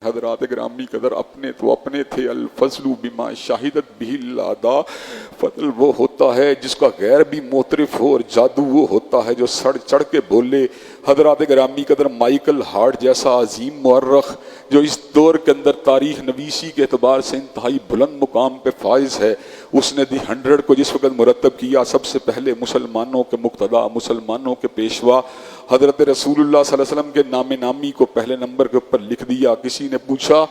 حضرات گرامی قدر اپنے تو اپنے تھے، الفضل بما شاہدت بھی الادا، فضل وہ ہوتا ہے جس کا غیر بھی معترف ہو، اور جادو وہ ہوتا ہے جو سڑ چڑھ کے بولے۔ حضرات گرامی قدر مائیکل ہارٹ جیسا عظیم مورخ جو اس دور کے اندر تاریخ نویسی کے اعتبار سے انتہائی بلند مقام پہ فائز ہے، اس نے دی 100 کو جس وقت مرتب کیا، سب سے پہلے مسلمانوں کے مقتدا، مسلمانوں کے پیشوا حضرت رسول اللہ صلی اللہ علیہ وسلم کے نام نامی کو پہلے نمبر کے اوپر لکھ دیا۔ کسی نے پوچھا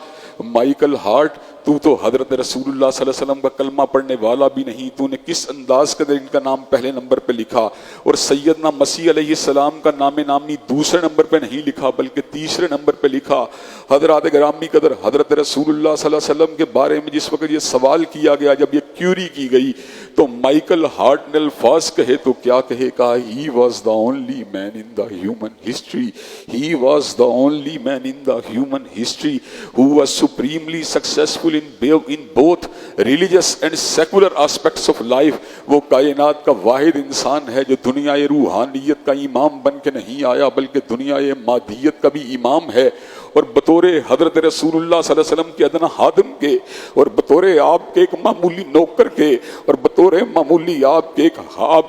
مائیکل ہارٹ تو حضرت رسول اللہ صلی اللہ علیہ وسلم کا کلمہ پڑھنے والا بھی نہیں، تو نے کس انداز کے ان کا نام پہلے نمبر پہ لکھا؟ اور سیدنا مسیح علیہ السلام کا نام نامی دوسرے نمبر پہ نہیں لکھا بلکہ تیسرے نمبر پہ لکھا۔ حضرات گرامی قدر حضرت رسول اللہ صلی اللہ علیہ وسلم کے بارے میں جس وقت یہ سوال کیا گیا، جب یہ کیوری کی گئی، تو مائیکل ہارٹ نے الفاظ کہے تو کیا کہے؟ کہا he was the only man in the human history, he was the only man in the human history who was supremely successful in both religious and secular aspects of life۔ وہ کائنات کا واحد انسان ہے جو دنیا روحانیت کا امام بن کے نہیں آیا بلکہ دنیا مادیت کا بھی امام ہے، اور بطور حضرت رسول اللہ صلی اللہ علیہ وسلم کے ادنا خادم کے، اور بطور آپ کے ایک معمولی نوکر کے، اور بطور معمولی آپ کے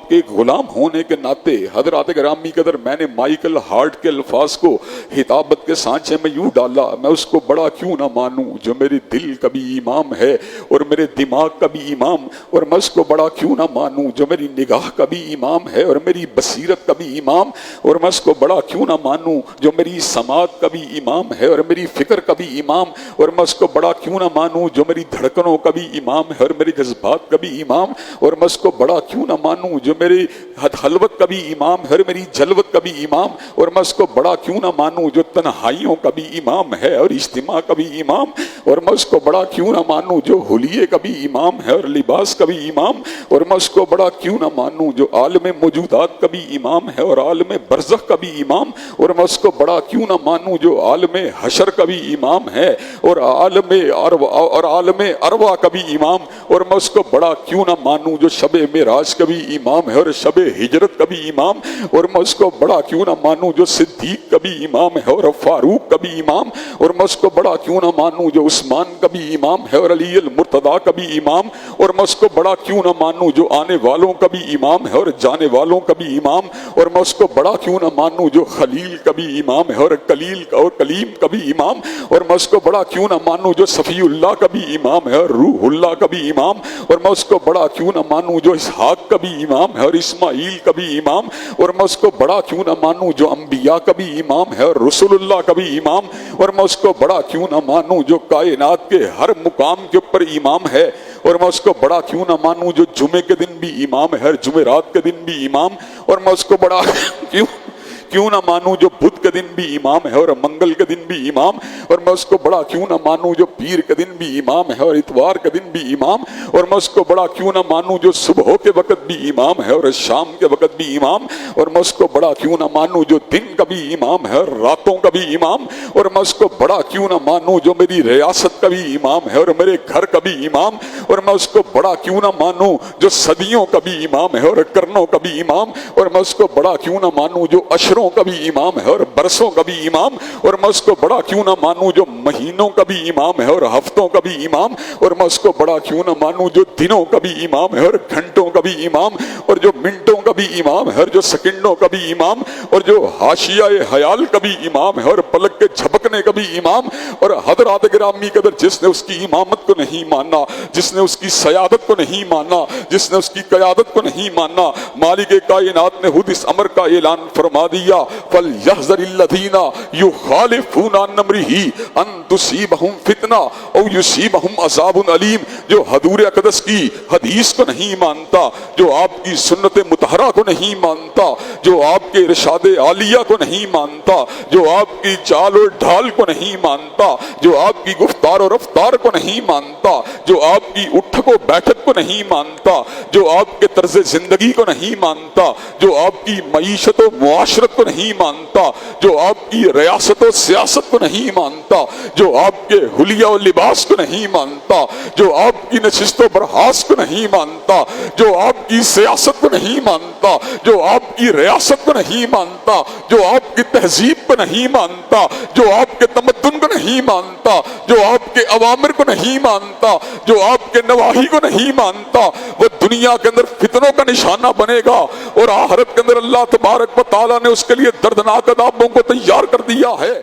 ایک غلام ہونے کے ناطے حضرات گرامی قدر میں نے مائیکل ہارٹ کے الفاظ کو خطابت کے سانچے میں یوں ڈالا، میں اس کو بڑا کیوں نہ مانوں جو میرے دل کا بھی امام ہے اور میرے دماغ کا بھی امام، اور میں اس کو بڑا کیوں نہ مانوں جو میری نگاہ کا بھی امام ہے اور میری بصیرت کا بھی امام، اور میں اس کو بڑا کیوں نہ مانوں جو میری سماعت کا بھی امام ہے اور میری فکر کا بھی امام، اور میں اس کو بڑا کیوں نہ مانوں جو میری دھڑکنوں کا بھی امام ہے اور میرے جذبات کا بھی امام، اور میں اس کو بڑا کیوں نہ مانوں جو میری خلوت کا بھی امام ہے اور میری جلوت کا بھی امام، اور میں اس کو بڑا کیوں نہ مانوں جو تنہائیوں کا بھی امام ہے اور اجتماع کا بھی امام، اور میں اس کو بڑا کیوں نہ مانوں جو حلیے کا بھی امام ہے اور لباس کا بھی امام، اور میں اس کو بڑا کیوں نہ مانوں جو عالم موجودات کا بھی امام ہے اور عالم برزخ کا بھی امام، اور میں اس کو بڑا کیوں نہ مانوں جو عالم حشر کا بھی امام ہے اور عالم ارواح کا بھی امام، اور میں اس کو بڑا کیوں نہ مانوں جو شب معراج کا بھی امام ہے اور شب ہجرت کا بھی امام، اور میں اس کو بڑا کیوں نہ مانوں جو صدیق کا بھی امام ہے اور فاروق کا بھی امام، اور میں اس کو بڑا کیوں نہ مانوں جو عثمان کا بھی امام ہے اور علی المرتضیٰ کا بھی امام، اور میں اس کو بڑا کیوں نہ مانوں جو آنے والوں کا بھی امام ہے اور جانے والوں کا بھی امام، اور میں اس کو بڑا کیوں نہ مانوں جو خلیل کا بھی امام ہے اور کلیل کا اور کلیم کا بھی امام، اور میں اس کو بڑا کیوں نہ مانوں جو صفی اللہ کا بھی امام ہے اور روح اللہ کا بھی امام، اور میں اس کو بڑا کیوں نہ مانوں جو اسحاق کا بھی امام ہے اور اسماعیل کا بھی امام، اور میں اس کو بڑا کیوں نہ مانوں جو انبیاء کا بھی امام ہے اور رسول اللہ کا بھی امام، اور میں اس کو بڑا کیوں نہ مانوں جو کائنات کے ہر مقام کے اوپر امام ہے، اور میں اس کو بڑا کیوں نہ مانوں جو جمعے کے دن بھی امام ہے اور جمعرات کے دن بھی امام، اور میں اس کو بڑا کیوں نہ مانوں جو بدھ کے دن بھی امام ہے اور منگل کے دن بھی امام، اور میں اس کو بڑا کیوں نہ مانوں جو پیر کے دن بھی امام ہے اور اتوار کے دن بھی امام، اور میں اس کو بڑا کیوں نہ مانوں جو صبح کے وقت بھی امام ہے اور شام کے وقت بھی امام، اور میں اس کو بڑا کیوں نہ مانوں جو دن کا بھی امام ہے اور راتوں کا بھی امام، اور میں اس کو بڑا کیوں نہ مانوں جو میری ریاست کا بھی امام ہے اور میرے گھر کا بھی امام، اور میں اس کو بڑا کیوں نہ مانوں جو صدیوں کا بھی امام ہے اور قرنوں کا بھی امام، اور میں اس کو بڑا کیوں نہ مانوں جو اشروں کا بھی امام ہے اور برسوں کا بھی امام، اور میں اس کو بڑا کیوں نہ مانوں جو مہینوں کا بھی امام ہے اور ہفتوں کا بھی امام، اور میں اس کو بڑا کیوں نہ مانوں جو دنوں کا بھی امام ہے اور گھنٹوں کا بھی امام، اور جو منٹوں کا بھی امام ہے اور جو سیکنڈوں کا بھی امام، اور جو حاشیہ حیال کا بھی امام ہے اور پلک کے جھپکنے کا بھی امام، اور حضرات گرامی قدر جس نے اس کی امامت کو نہیں مانا، جس نے اس کی سیادت کو نہیں مانا، جس نے اس کی قیادت کو نہیں مانا، مالک کائنات نے خود اس امر کا اعلان فرما دیا فَلْيَحْذَرِ الَّذِينَ يُخَالِفُونَ عَنْ أَمْرِهِ أَن تُصِيبَهُمْ فِتْنَةٌ أَوْ يُصِيبَهُمْ عَذَابٌ أَلِيمٌ۔ جو حضور اقدس کی حدیث کو نہیں مانتا، جو آپ کی سنت مطہرہ کو نہیں مانتا، جو آپ کے ارشاد عالیہ کو نہیں مانتا، جو آپ کی چال اور ڈھال کو نہیں مانتا، جو آپ کی گفتار اور رفتار کو نہیں مانتا، جو آپ کی اٹھک و بیٹھک کو نہیں مانتا، جو آپ کے طرز زندگی کو نہیں مانتا، جو آپ کی معیشت و معاشرت کو کو نہیں مانتا، جو آپ کی ریاست و سیاست کو نہیں مانتا، جو آپ کے حلیہ و لباس کو نہیں مانتا، جو آپ کی نشست و برخاست کو نہیں مانتا، جو آپ کی سیاست کو نہیں مانتا، جو آپ کی ریاست کو نہیں مانتا، جو آپ کی تہذیب کو نہیں مانتا، جو آپ کے تمدن کو نہیں مانتا، جو آپ کے اوامر کو نہیں مانتا، جو آپ کے نواہی کو نہیں مانتا، وہ دنیا کے اندر فتنوں کا نشانہ بنے گا، اور آخرت کے اندر اللہ تبارک و تعالیٰ نے اس کے لیے دردناک عذابوں کو تیار کر دیا ہے۔